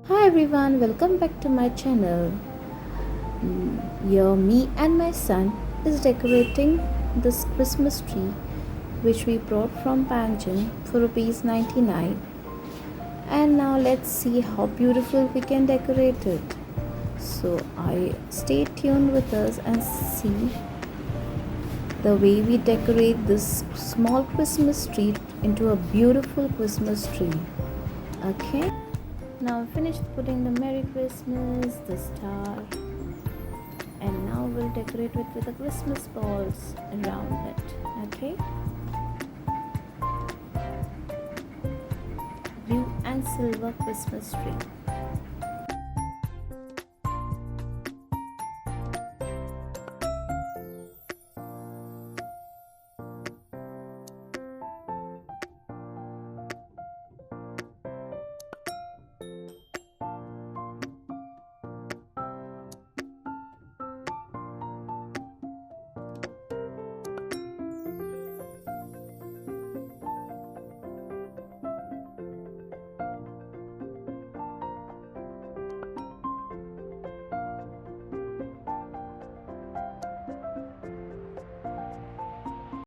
Hi everyone, welcome back to my channel. Here, me and my son is decorating this Christmas tree which we brought from Panjim for rupees 99. And now let's see how beautiful we can decorate it. So I stay tuned with us and see the way we decorate this small Christmas tree into a beautiful Christmas tree. Okay? Now I finished putting the Merry Christmas, the star, and now we'll decorate it with the Christmas balls around it. Okay, blue and silver Christmas tree.